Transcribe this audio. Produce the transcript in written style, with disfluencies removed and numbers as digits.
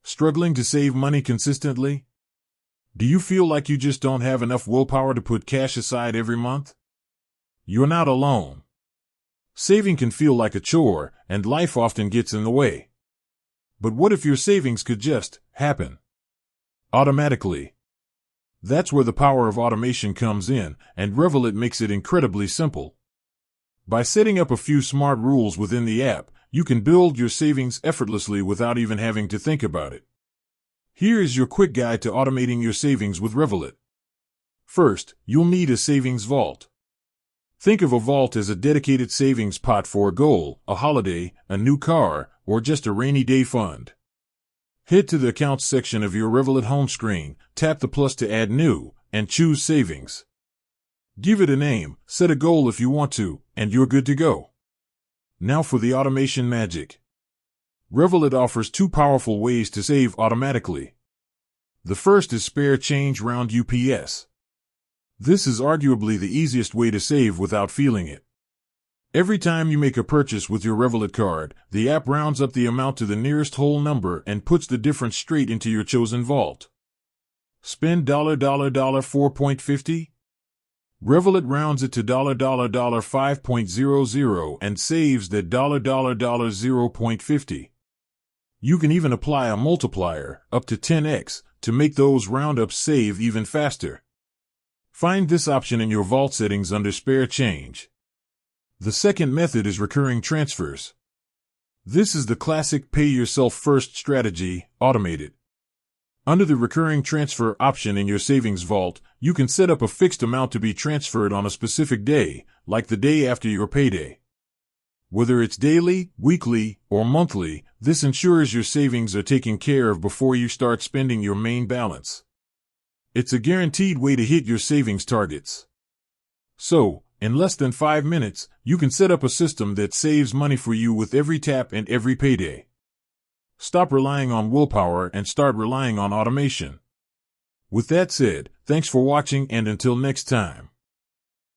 Struggling to save money consistently? Do you feel like you just don't have enough willpower to put cash aside every month? You're not alone. Saving can feel like a chore, and life often gets in the way. But what if your savings could just happen automatically? That's where the power of automation comes in, and Revolut makes it incredibly simple. By setting up a few smart rules within the app, you can build your savings effortlessly without even having to think about it. Here is your quick guide to automating your savings with Revolut. First, you'll need a savings vault. Think of a vault as a dedicated savings pot for a goal, a holiday, a new car, or just a rainy day fund. Head to the Accounts section of your Revolut home screen, tap the plus to add new, and choose Savings. Give it a name, set a goal if you want to, and you're good to go. Now for the automation magic. Revolut offers two powerful ways to save automatically. The first is spare change roundups. This is arguably the easiest way to save without feeling it. Every time you make a purchase with your Revolut card, the app rounds up the amount to the nearest whole number and puts the difference straight into your chosen vault. Spend $4.50? Revolut rounds it to $5.00 and saves that $0.50. You can even apply a multiplier, up to 10x, to make those roundups save even faster. Find this option in your vault settings under Spare Change. The second method is recurring transfers. This is the classic pay-yourself-first strategy, automated. Under the recurring transfer option in your savings vault, you can set up a fixed amount to be transferred on a specific day, like the day after your payday. Whether it's daily, weekly, or monthly, this ensures your savings are taken care of before you start spending your main balance. It's a guaranteed way to hit your savings targets. So, in less than 5 minutes, you can set up a system that saves money for you with every tap and every payday. Stop relying on willpower and start relying on automation. With that said, thanks for watching, and until next time.